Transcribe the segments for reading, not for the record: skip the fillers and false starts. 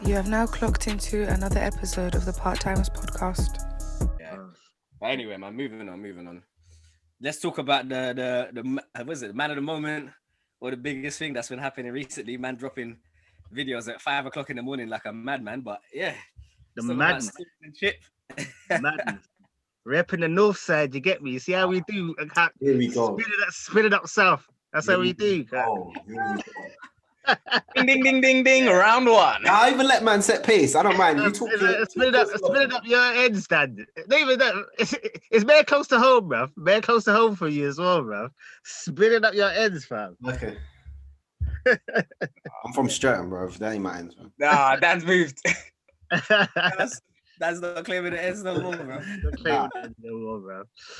You have now clocked into another episode of the Part-Timers podcast. Yeah. But anyway, man, moving on. Let's talk about the what is it, man of the moment, or the biggest thing that's been happening recently. Man dropping videos at 5 o'clock in the morning like a madman. But yeah, the let's talk madness. about Stormzy and Chip. Madness. Repping the north side, you get me? You see how we do? Here we go. Spin it up south. That's how we do. Oh, Ding, ding, ding, ding, ding. Round one. I even let man set pace. I don't mind. You talk spin it up your head stand. Not even that. It's very close to home, bruv. Very close to home for you as well, bruv. Spin it up your ends, fam. Okay. I'm from Stratton, bro. That ain't my ends, man. Nah, Dan's moved. That's not claiming the ends no more, bro.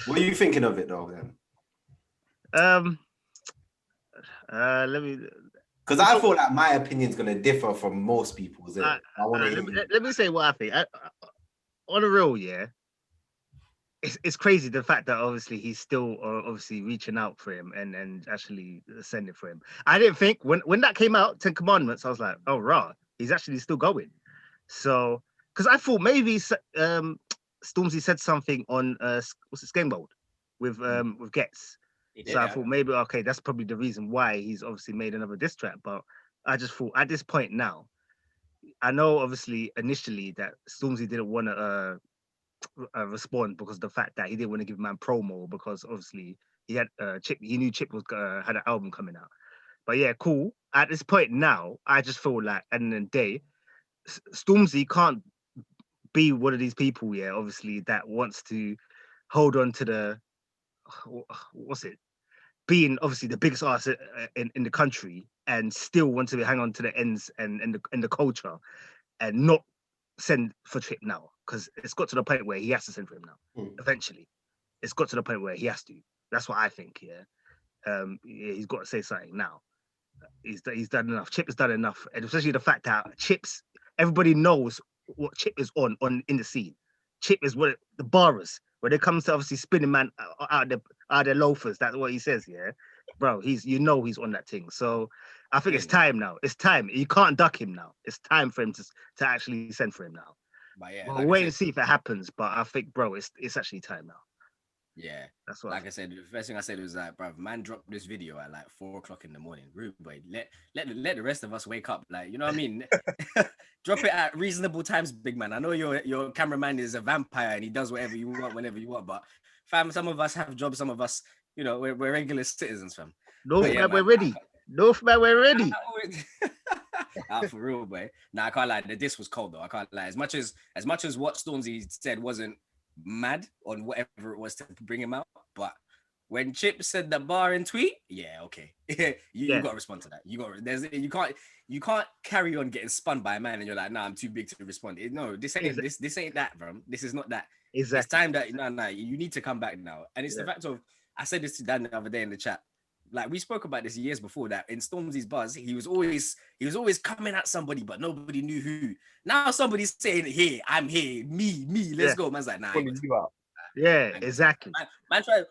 What are you thinking of it though, then? Let me. Because I feel like my opinion's gonna differ from most people's. Let me say what I think. On the real, yeah, it's crazy the fact that obviously he's still obviously reaching out for him and actually sending for him. I didn't think when that came out, 10 Commandments, I was like, oh rah, he's actually still going. So because I thought maybe Stormzy said something on what's it, Game Mode with Gets. So I thought maybe, okay, that's probably the reason why he's obviously made another diss track. But I just thought at this point now, I know obviously initially that Stormzy didn't want to respond because of the fact that he didn't want to give man promo because obviously he had Chip. He knew Chip was had an album coming out. But yeah, cool. At this point now, I just feel like at the end of the day, Stormzy can't be one of these people, yeah, obviously that wants to hold on to the being obviously the biggest artist in the country and still want to hang on to the ends and the culture and not send for Chip now, because it's got to the point where he has to send for him now. Eventually, it's got to the point where he has to. That's what I think. Yeah, he's got to say something now. He's done enough. Chip has done enough, and especially the fact that everybody knows what Chip is on in the scene. Chip is what the bars. When it comes to obviously spinning man out of their loafers, that's what he says, yeah, bro. He's on that thing. So I think it's time now. It's time. You can't duck him now. It's time for him to actually send for him now. But yeah, we'll wait and see if it happens. But I think, bro, it's actually time now. Yeah, that's what. Like I said, the first thing I said was like, bro, man dropped this video at like 4 o'clock in the morning. Rude boy, let the rest of us wake up. Like, you know what I mean? Drop it at reasonable times, big man. I know your cameraman is a vampire and he does whatever you want whenever you want, but fam, some of us have jobs, some of us, you know, we're regular citizens, fam. We're ready. We're ready. Out for real, boy. Nah, I can't lie. The diss was cold though. I can't lie. As much as what Stormzy said wasn't mad on whatever it was to bring him out, but when Chip said the bar and tweet, yeah, okay, you got to respond to that. You can't carry on getting spun by a man and you're like, nah, I'm too big to respond. No, this ain't that, bro. This is not that. Exactly. It's time that no, you need to come back now. And it's the fact of, I said this to Dan the other day in the chat. Like we spoke about this years before, that in Stormzy's buzz, he was always coming at somebody, but nobody knew who. Now somebody's saying, "Here, I'm here, me, let's go." Man's like, "Nah." Yeah, exactly.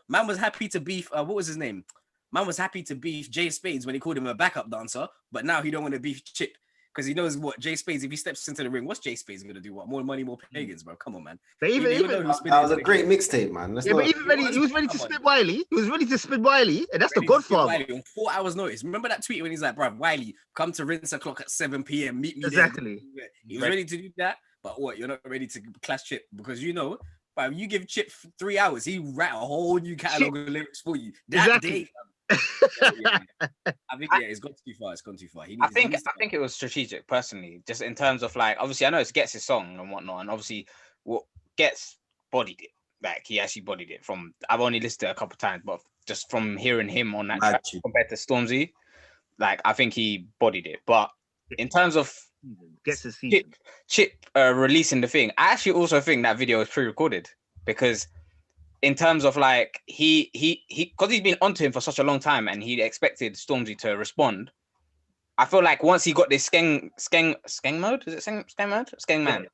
Man was happy to beef. What was his name? Man was happy to beef Jay Spades when he called him a backup dancer, but now he don't want to beef Chip because he knows what Jay Spades. If he steps into the ring, what's Jay Spades gonna do? What, more money, more pagans, bro? Come on, man. But even that was a great mixtape, man. But even he was ready to spin Wiley. He was ready to spin Wiley, and that's the Godfather. Wiley on 4 hours notice. Remember that tweet when he's like, "Bro, Wiley, come to Rinse O'Clock at 7 p.m. Meet me exactly." There. He was ready to do that, but what? You're not ready to clash Chip because you know. But you give Chip 3 hours, he write a whole new catalog of lyrics for you. That day. I think it's gone too far. It's gone too far. I think it was strategic, personally, just in terms of like, obviously I know it's Gets' song and whatnot, and obviously what Gets bodied it. Like he actually bodied it from. I've only listened to it a couple of times, but just from hearing him on that track compared to Stormzy, like I think he bodied it. But in terms of Chip releasing the thing, I actually also think that video is pre-recorded because in terms of like he because he's been onto him for such a long time and he expected Stormzy to respond. I feel like once he got this skeng mode, is it skeng mode? Skeng Man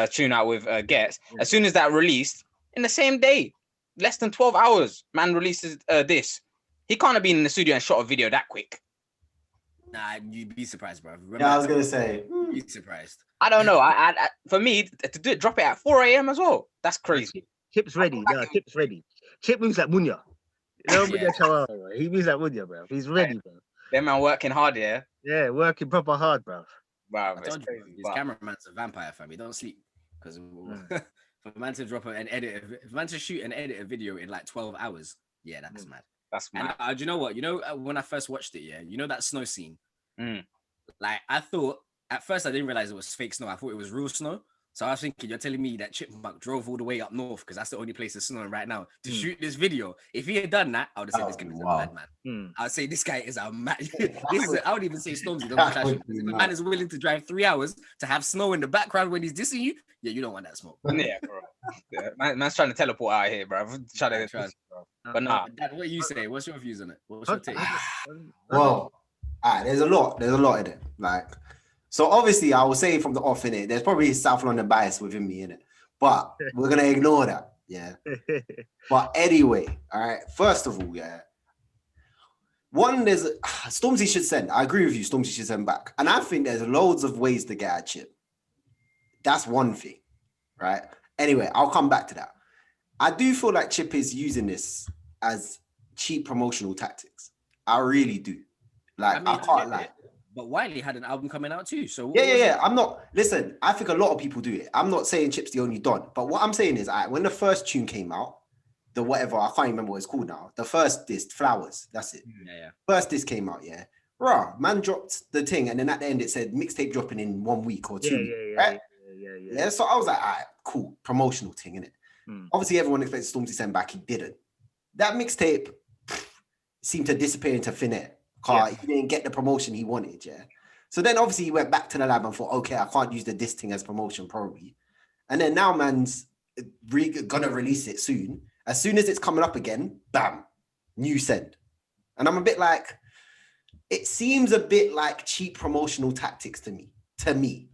tune out with Gets. As soon as that released, in the same day, less than 12 hours, man releases this. He can't have been in the studio and shot a video that quick. Nah, you'd be surprised, bro. I was gonna say. Be surprised. I don't know. For me to do it, drop it at 4 a.m. as well. That's crazy. Chip's ready. No, Chip's ready. Chip moves like Munya. You know, Yeah. Munya Chawa, bro. He moves like Munya, bro. He's ready, bro. Them man working hard, yeah. Yeah, working proper hard, bro. Wow, I it's told you, crazy. his But cameraman's a vampire, fam. He don't sleep because for a man to drop an edit, if a man to shoot and edit a video in like 12 hours, yeah, that's mad. that's And mad. do you know what? You know when I first watched it, yeah, you know that snow scene. Mm. Like I thought at first, I didn't realize it was fake snow. I thought it was real snow. So I was thinking, you're telling me that Chipmunk drove all the way up north because that's the only place it's snowing right now to shoot this video. If he had done that, I would have said this guy is a madman. I would say this guy is a mad. I would even say Stormzy. If a man is willing to drive 3 hours to have snow in the background when he's dissing you, yeah, you don't want that smoke. Yeah, bro. Yeah, man's trying to teleport out here, bro. Trying to, but nah. Dad, what you say? What's your views on it? What's your take? Well, there's a lot in it. Like, so obviously, I will say from the off in it, there's probably South London bias within me in it, but we're gonna ignore that. Yeah. But anyway, all right. First of all, yeah. One, there's Stormzy should send. I agree with you. Stormzy should send back, and I think there's loads of ways to get at Chip. That's one thing, right? Anyway, I'll come back to that. I do feel like Chip is using this as cheap promotional tactics. I really do. Like, I can't lie. But Wiley had an album coming out too. So yeah. I'm not. Listen, I think a lot of people do it. I'm not saying Chip's the only don, but what I'm saying is, when the first tune came out, the whatever, I can't remember what it's called now. The first disc, Flowers. That's it. Yeah. First disc came out. Yeah. Raw man dropped the thing, and then at the end it said mixtape dropping in 1 week or 2 weeks. Right? Yeah. So I was like, all right, cool, promotional thing, innit? Obviously, everyone expects Stormzy to send back. He didn't. That mixtape seemed to disappear into thin air. He didn't get the promotion he wanted, yeah. So then obviously he went back to the lab and thought, okay, I can't use the disc thing as promotion probably. And then now man's gonna release it soon. As soon as it's coming up again, bam, new send. And I'm a bit like, it seems a bit like cheap promotional tactics to me.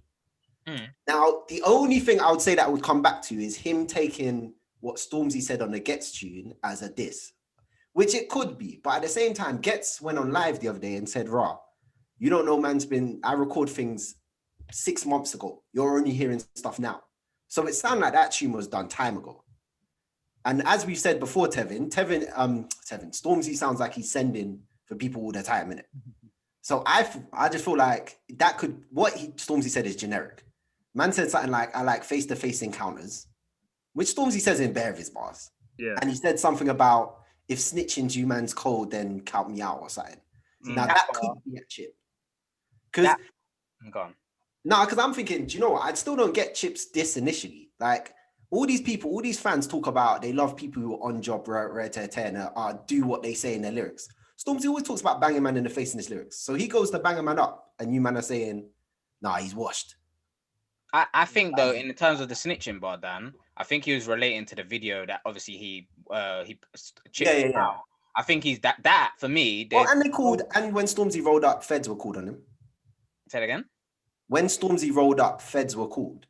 Now, the only thing I would say that would come back to is him taking what Stormzy said on the Gets tune as a diss. Which it could be, but at the same time, Gets went on live the other day and said, "Rah, you don't know, I record things 6 months ago. You're only hearing stuff now." So it sounded like that tune was done time ago. And as we've said before, Stormzy sounds like he's sending for people all the time, innit? So I just feel like that could, Stormzy said is generic. Man said something like, "I like face-to-face encounters," which Stormzy says in bare of his bars. Yeah. And he said something about, if snitching you man's cold, then count me out or something. Now that could be a Chip. Because I'm thinking, do you know what? I still don't get Chip's diss initially. Like, all these people, all these fans talk about they love people who are on job, do what they say in their lyrics. Stormzy always talks about banging man in the face in his lyrics. So he goes to bang a man up, and you man are saying, nah, he's washed. I think though, in terms of the snitching bar, Dan, I think he was relating to the video that obviously he chipped out. I think he's that for me. And when Stormzy rolled up, feds were called on him. Say it again. When Stormzy rolled up, feds were called.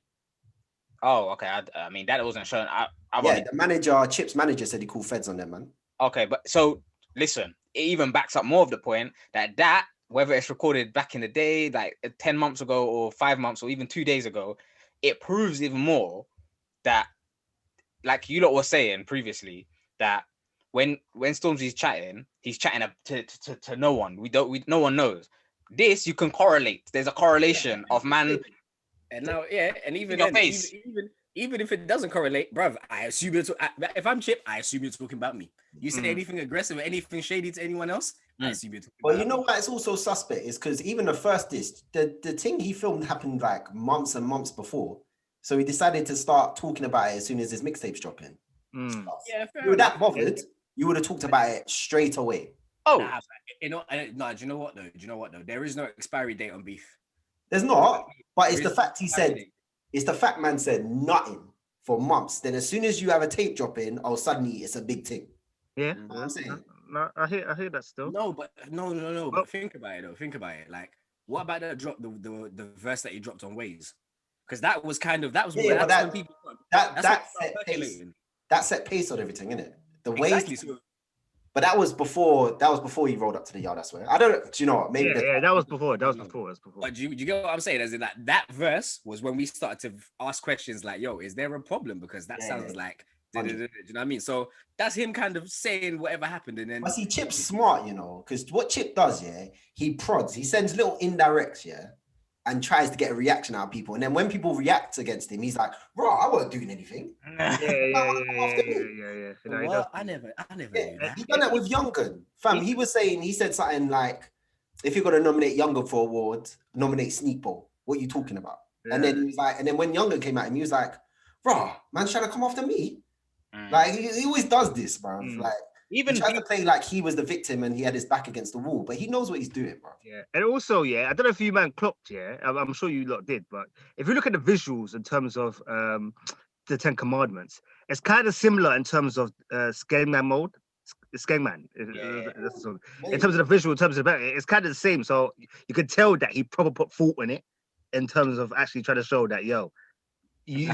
Oh, okay. I mean, that wasn't shown. Chip's manager said he called feds on them, man. Okay, but so listen, it even backs up more of the point that whether it's recorded back in the day, like 10 months ago or 5 months or even 2 days ago, it proves even more that, like you lot were saying previously, that when Stormzy's chatting, he's chatting to no one. No one knows. This you can correlate. There's a correlation of man. And now, and even if it doesn't correlate, bruv, I assume if I'm Chip, I assume you're talking about me. You say anything aggressive or anything shady to anyone else, I assume you're talking about me. Well, you know why it's also suspect is because even the first disc, the thing he filmed happened like months and months before. So he decided to start talking about it as soon as his mixtape's dropping. Yeah, if you were that bothered, you would have talked about it straight away. Oh, do you know what though? There is no expiry date on beef. There's not, but it's the fact he said. It's the fact man said nothing for months. Then as soon as you have a tape drop in, suddenly it's a big thing. Yeah, you know what I'm saying. No, I hear that still. No. But think about it. Like, what about that drop? The verse that he dropped on Wegz, because that was when people that set pace on everything, innit? The Wegz. Exactly. But that was before he rolled up to the yard, I swear. I don't. Do you know what? Maybe that was before. That was before. But do you get what I'm saying? As in that verse was when we started to ask questions like, "Yo, is there a problem?" Because that sounds like, do you know what I mean? So that's him kind of saying whatever happened, and then. But see, Chip's smart, you know, because what Chip does, he prods, he sends little indirects, and tries to get a reaction out of people. And then when people react against him, he's like, "Bro, I wasn't doing anything." Yeah. Well, I never knew that. He done that with Young'un, fam. He said something like, "If you're gonna nominate Young'un for awards, nominate Sneak Bowl. What are you talking about?" Yeah. And then he was like, and then when Young'un came out, and he was like, "Bro, man's trying to come after me." Like he always does this, bro. Like even he tried to play like he was the victim and he had his back against the wall, but he knows what he's doing, bro. Yeah, and also, I don't know if you man clocked, I'm sure you lot did, but if you look at the visuals in terms of the 10 Commandments, it's kind of similar in terms of Skangman mode. Skangman, in terms of the visual, in terms of it's kind of the same. So you could tell that he probably put thought in it in terms of actually trying to show that you're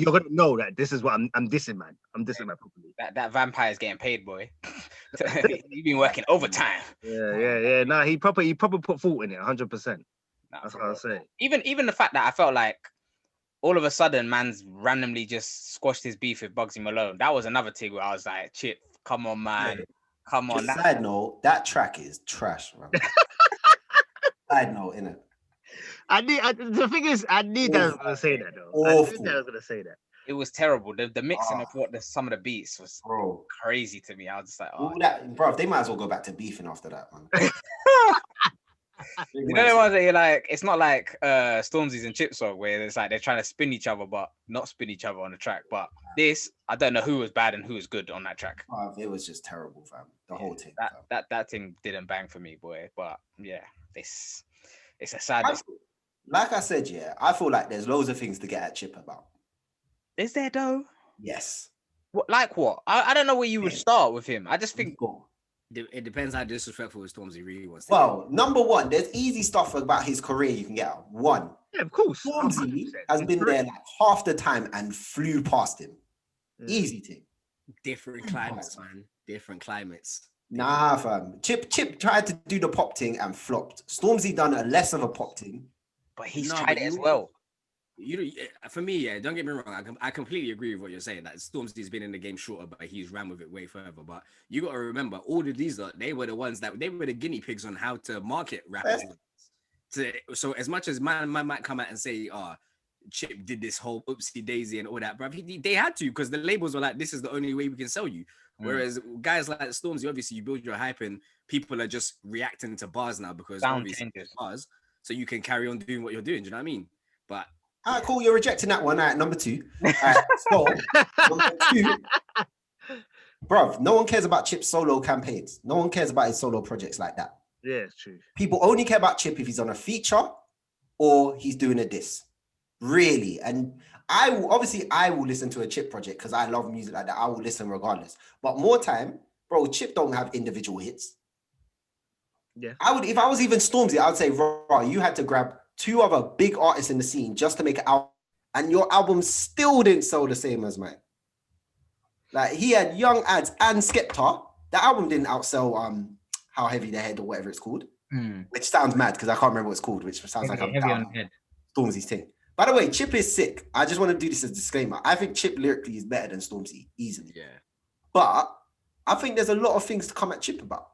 gonna know that this is what I'm dissing, man. I'm dissing man properly. That vampire's getting paid, boy. He's been working overtime. Yeah. Nah, he probably put thought in it, 100%. That's what I'll say. Even the fact that I felt like all of a sudden, man's randomly just squashed his beef with Bugsy Malone. That was another thing where I was like, Chip, come on, man. Come on. Side note, that track is trash, man. Side note, innit? The thing is, I knew that I was gonna say that though. I knew that I was gonna say that. It was terrible. The mixing of some of the beats was crazy to me. I was just like, all that, bro. They might as well go back to beefing after that, man. You know the ones that you're like, it's not like Stormzy's and Chip song where it's like they're trying to spin each other, but not spin each other on the track. But this, I don't know who was bad and who was good on that track. It was just terrible, fam. The whole thing. That thing didn't bang for me, boy. But yeah, it's a sad. Like I said, I feel like there's loads of things to get at Chip about. Is there though? Yes. What? Like what? I don't know where you would start with him. I just think it depends how disrespectful Stormzy really wants. Well, number one, there's easy stuff about his career you can get out. One, of course, Stormzy has been there like half the time and flew past him. Easy thing. Different climates, man. Different climates. Nah, fam. Chip tried to do the pop thing and flopped. Stormzy done a less of a pop thing. But he's tried it as well. For me, don't get me wrong. I completely agree with what you're saying. That Stormzy's been in the game shorter, but he's ran with it way further. But you got to remember, all of these, they were the ones that they were the guinea pigs on how to market rappers. So as much as man might come out and say, Chip did this whole oopsie daisy and all that, bro. They had to, because the labels were like, this is the only way we can sell you. Whereas guys like Stormzy, obviously, you build your hype and people are just reacting to bars now because obviously bars. So you can carry on doing what you're doing. Do you know what I mean? But all right, cool. You're rejecting that one. All right, number 2. All right, so number 2, bruv, no one cares about Chip's solo campaigns. No one cares about his solo projects like that. Yeah, it's true. People only care about Chip if he's on a feature or he's doing a diss. Really. And I will listen to a Chip project because I love music like that. I will listen regardless. But more time, bro, Chip don't have individual hits. Yeah. If I was even Stormzy, I would say, raw, you had to grab 2 other big artists in the scene just to make an album, and your album still didn't sell the same as mine. Like, he had Young Ads and Skepta. The album didn't outsell How Heavy the Head or whatever it's called, which sounds mad because I can't remember what it's called, which sounds like heavy on the head. Stormzy's thing. By the way, Chip is sick. I just want to do this as a disclaimer. I think Chip lyrically is better than Stormzy, easily. Yeah. But I think there's a lot of things to come at Chip about.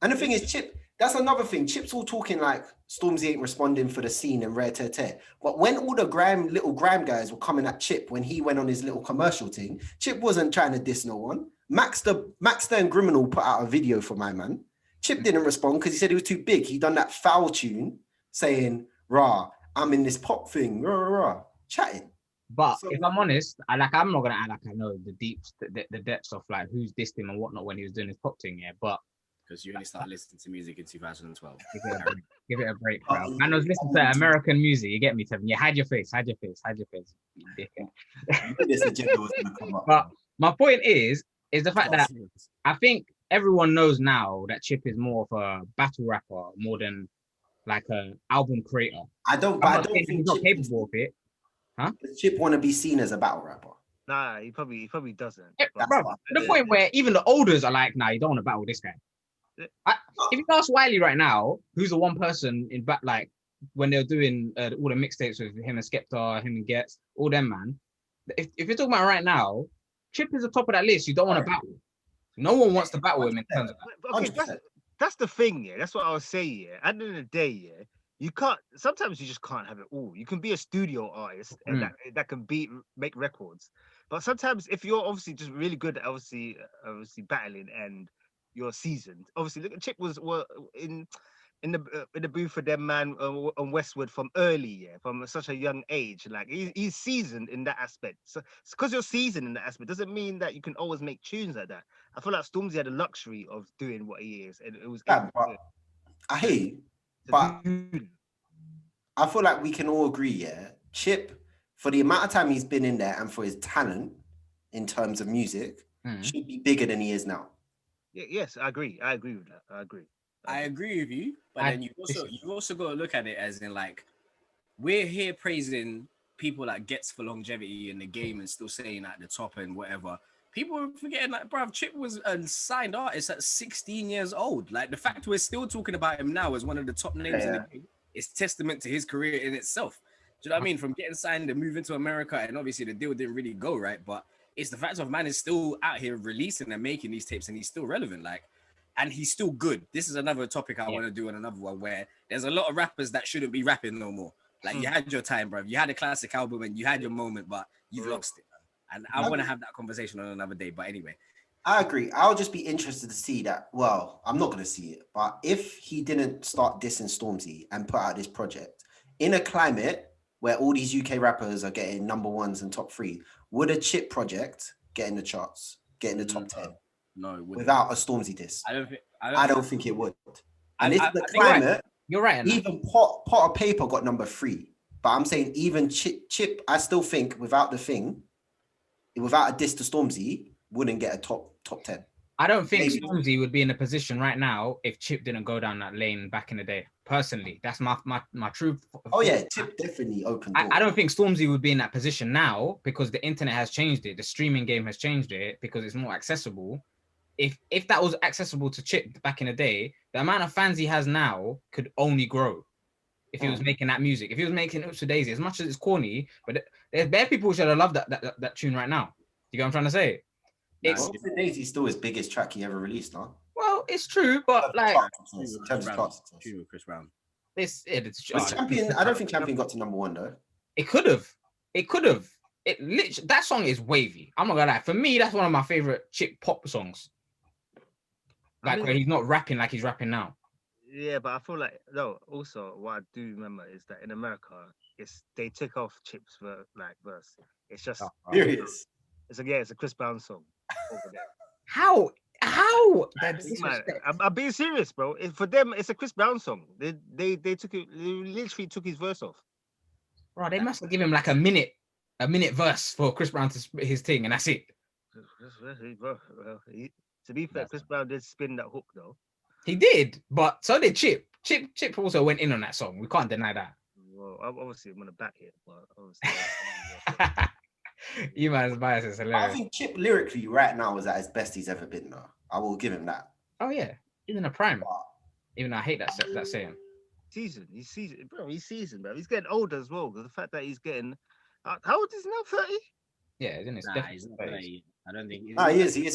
And the thing is, Chip, that's another thing. Chip's all talking like Stormzy ain't responding for the scene and rare tear. But when all the little grime guys were coming at Chip when he went on his little commercial thing, Chip wasn't trying to diss no one. Maxter and Criminal put out a video for my man. Chip didn't respond because he said he was too big. He done that foul tune saying, rah, I'm in this pop thing, chatting. But if I'm honest, I'm not gonna act like I know the depths of like who's dissed him and whatnot when he was doing his pop thing, but because you only started listening to music in 2012. Give it a break, bro. Man was listening to American music. You get me, Tevin? Yeah, hide your face. But my point is the fact that I think everyone knows now that Chip is more of a battle rapper more than like an album creator. I don't think he's not capable of it. Huh? Does Chip want to be seen as a battle rapper? Nah, he probably doesn't. That's Bro, what to the point where even the olders are like, nah, you don't want to battle this guy. If you ask Wiley right now, who's the one person in back, like when they're doing all the mixtapes with him and Skepta, him and Gets, all them, man. If you're talking about right now, Chip is the top of that list. You don't want to battle. No one wants to battle him in terms of that. Okay, 100%. that's the thing, yeah. That's what I was saying, yeah. At the end of the day, yeah, you can't. Sometimes you just can't have it all. You can be a studio artist and that can make records, but sometimes if you're obviously just really good at obviously battling and you're seasoned. Obviously, look, Chip were in the booth for them, man, on Westwood from early, yeah, from such a young age. Like he's seasoned in that aspect. So because you're seasoned in that aspect doesn't mean that you can always make tunes like that. I feel like Stormzy had the luxury of doing what he is, and it was. Yeah, but I hear you, but I feel like we can all agree, yeah, Chip, for the amount of time he's been in there and for his talent in terms of music, should be bigger than he is now. Yes, I agree. I agree with that. I agree with you, but then you've also got to look at it as in like we're here praising people like Gets for longevity in the game and still saying at the top and whatever. People are forgetting like, bruv, Chip was a signed artist at 16 years old. Like the fact we're still talking about him now as one of the top names in the game is testament to his career in itself. Do you know what I mean? From getting signed and moving to America, and obviously the deal didn't really go right, but it's the fact of man is still out here releasing and making these tapes, and he's still relevant. Like, and he's still good. This is another topic I want to do on another one where there's a lot of rappers that shouldn't be rapping no more. Like you had your time, bro. You had a classic album and you had your moment, but you've lost it. And I want to have that conversation on another day. But anyway, I agree. I'll just be interested to see that. Well, I'm not going to see it, but if he didn't start dissing Stormzy and put out this project in a climate where all these UK rappers are getting number ones and top 3, would a Chip project get in the charts, get in the top 10? No, without a Stormzy diss. I don't think it would. And it's the climate. You're right. Even Pot of Paper got number 3, but I'm saying even Chip, I still think without the thing, without a diss to Stormzy, wouldn't get a top 10. I don't think Stormzy would be in a position right now if Chip didn't go down that lane back in the day. Personally, that's my true. Oh yeah, Chip definitely opened. I don't think Stormzy would be in that position now because the internet has changed it. The streaming game has changed it because it's more accessible. If that was accessible to Chip back in the day, the amount of fans he has now could only grow. If he was making that music, if he was making Oops to Daisy, as much as it's corny, but there's bare people who should have loved that tune right now. You get what I'm trying to say? Oops to Daisy is still his biggest track he ever released, huh? Well, it's true, but like in terms of class, Chris Brown. Champion. I don't think Champion got to number 1 though. It could have. It literally, that song is wavy. I'm not gonna lie. For me, that's one of my favorite Chip pop songs. Like where he's not rapping like he's rapping now. Yeah, but I feel like also what I do remember is that in America, they took off Chip's verse. It's just serious. It's a Chris Brown song over there. How? I'm being serious, bro. For them, it's a Chris Brown song. They literally took his verse off. Bro, they must have given him like a minute verse for Chris Brown to spit his thing, and that's it. To be fair, Chris Brown did spin that hook though. He did, but so did Chip. Chip also went in on that song. We can't deny that. Well, obviously I'm gonna back it, but obviously. You man's bias is hilarious. I think Chip lyrically right now is at his best he's ever been though. I will give him that. Oh yeah, he's in a prime. Even though I hate that saying. He's seasoned, bro. He's seasoned, bro. He's getting older as well. The fact that he's getting, how old is he now? 30? Yeah, he's in his he's not 30. I don't think. He is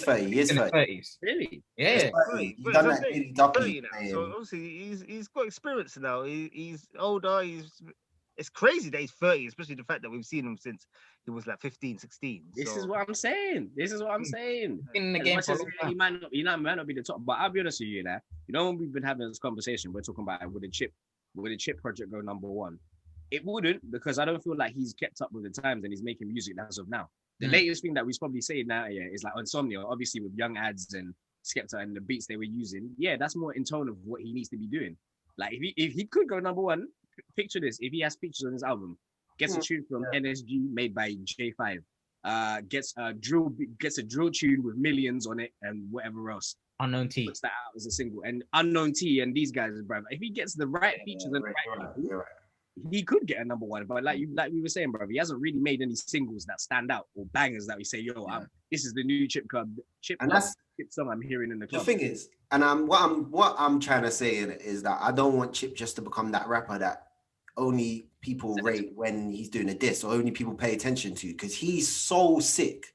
30. He is 30. Really? Yeah. He's done that really ducky. So obviously he's got experience now. He's older. It's crazy that he's 30, especially the fact that we've seen him since he was like 15, 16. This is what I'm saying. In the game, he might not be the top, but I'll be honest with you, when we've been having this conversation, we're talking about would the Chip project go number 1? It wouldn't, because I don't feel like he's kept up with the times and he's making music as of now. The latest thing that we probably say now is like Insomnia, obviously with Young Ads and Skepta and the beats they were using. Yeah, that's more in tone of what he needs to be doing. Like if he could go number 1, picture this: if he has features on his album, gets a tune from NSG made by J5, gets a drill tune with millions on it and whatever else. Unknown T puts that out as a single, and Unknown T and these guys, bro. If he gets the right features and he could get a number one, but like we were saying, bro, he hasn't really made any singles that stand out or bangers that we say, yo, this is the new Chip song I'm hearing in the club. The thing is, and what I'm trying to say in it is that I don't want Chip just to become that rapper that only people rate when he's doing a diss or only people pay attention to, because he's so sick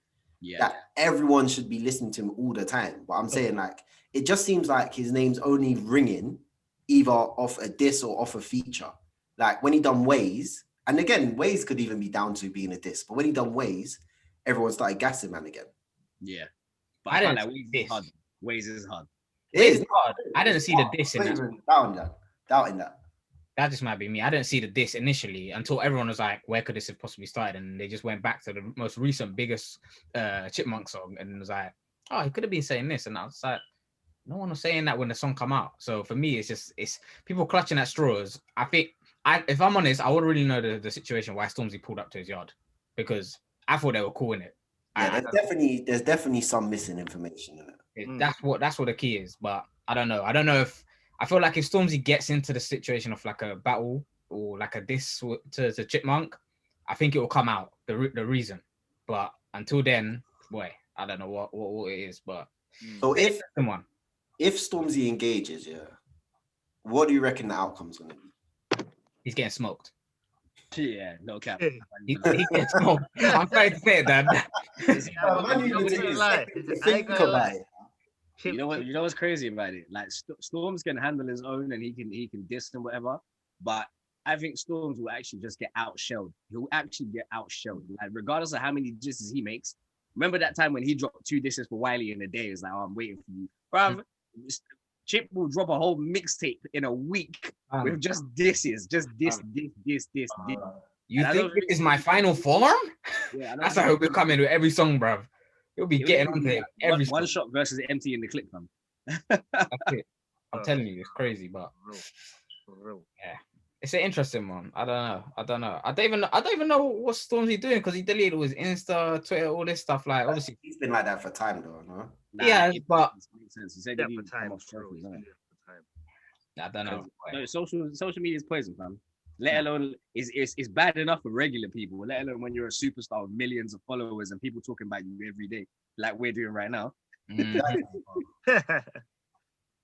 that everyone should be listening to him all the time. But I'm saying, like, it just seems like his name's only ringing either off a diss or off a feature. Like when he done Wegz, and again, Wegz could even be down to being a diss, but when he done Wegz, everyone started gassing man again. Yeah. But I don't like Wegz is hard. It is hard. I didn't see the diss in that. Doubting that. That just might be me. I didn't see the diss initially until everyone was like, where could this have possibly started? And they just went back to the most recent, biggest Chipmunk song and was like, oh, he could have been saying this. And I was like, no one was saying that when the song come out. So for me, it's people clutching at straws. I think, if I'm honest, I wouldn't really know the situation why Stormzy pulled up to his yard, because I thought they were cool in it. Yeah, there's definitely some missing information in it. That's what the key is. But I don't know. I don't know if I feel like if Stormzy gets into the situation of like a battle or like a diss to Chipmunk, I think it will come out the reason. But until then, boy, I don't know what it is. But so if Stormzy engages, what do you reckon the outcome's gonna be? He's getting smoked. Yeah, no cap. He's getting smoked. I'm sorry to say it, Dad. You know what's crazy about it? Like Storms can handle his own and he can diss and whatever, but I think Storms will actually just get outshelled. He'll actually get outshelled. Like regardless of how many disses he makes. Remember that time when he dropped 2 disses for Wiley in a day? It's like, oh, I'm waiting for you, bruv. Chip will drop a whole mixtape in a week with just disses, just diss. You think this is my final form? Yeah, that's how he'll be coming with every song, bruv. He'll be getting onto it every one shot versus empty in the clip, fam. That's it. I'm telling you, it's crazy, but yeah, it's an interesting one. I don't know. I don't even know what Stormzy doing, because he deleted all his Insta, Twitter, all this stuff. Like, obviously, he's been like that for time, though, no? Yeah, but makes sense. He said for time. I don't know. No, social media is poison, fam. Let alone it's bad enough for regular people, let alone when you're a superstar with millions of followers and people talking about you every day, like we're doing right now.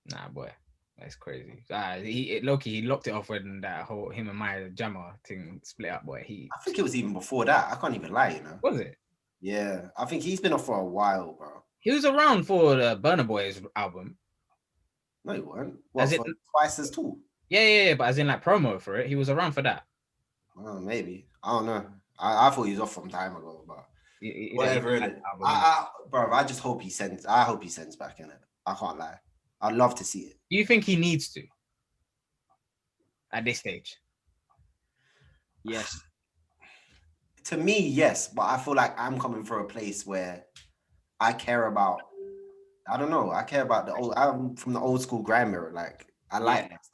Nah, boy, that's crazy. He locked it off when that whole him and Maya Jammer thing split up. Boy, I think it was even before that. I can't even lie, you know. Was it? Yeah, I think he's been off for a while, bro. He was around for the Burna Boy's album. No, he weren't. Well, for Twice as Tall. Yeah, but as in like promo for it, he was around for that. Well, maybe. I don't know. I thought he was off from time ago, but whatever. Bro, I just hope he sends. I hope he sends back in it. I can't lie. I'd love to see it. Do you think he needs to at this stage? Yes. To me, yes, but I feel like I'm coming from a place where I care about. I don't know. I care about the old. I'm from the old school grime era. Like I like that stuff.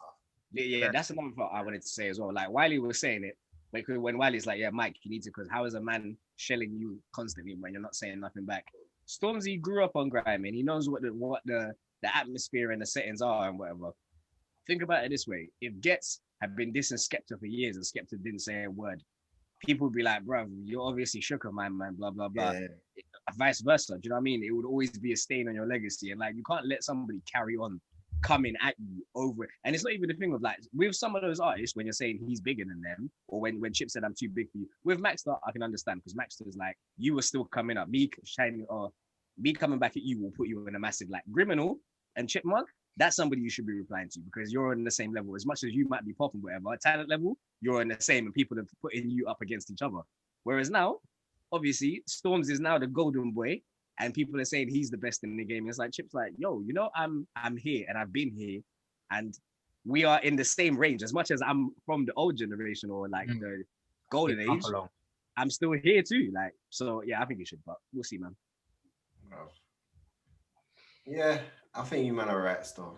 Yeah, that's another thing I wanted to say as well. Like Wiley was saying it, when Wiley's like, yeah, Mike, you need to, because how is a man shelling you constantly when you're not saying nothing back? Stormzy grew up on grime and he knows what the atmosphere and the settings are and whatever. Think about it this way: if Gets had been dissing Skepta for years and Skepta didn't say a word, people would be like, bro, you're obviously shook of my man, blah blah blah. Yeah. Vice versa, do you know what I mean? It would always be a stain on your legacy, and like you can't let somebody carry on coming at you over it. And it's not even the thing of like with some of those artists when you're saying he's bigger than them, or when Chip said I'm too big for you. With Maxter, I can understand, because Maxter is like, you were still coming up, me shining, or me coming back at you will put you in a massive like criminal. And Chipmunk, that's somebody you should be replying to, because you're on the same level. As much as you might be popping whatever talent level, you're on the same, and people are putting you up against each other. Whereas now, obviously, Storms is now the golden boy, and people are saying he's the best in the game. It's like Chip's like, yo, you know, I'm here and I've been here, and we are in the same range. As much as I'm from the old generation or like the golden age, I'm still here too. Like, so yeah, I think he should, but we'll see, man. Yeah, I think you man are right, still.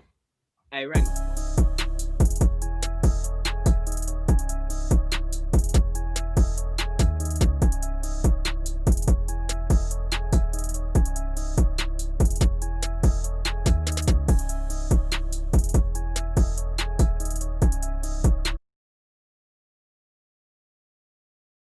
Hey, Rangi.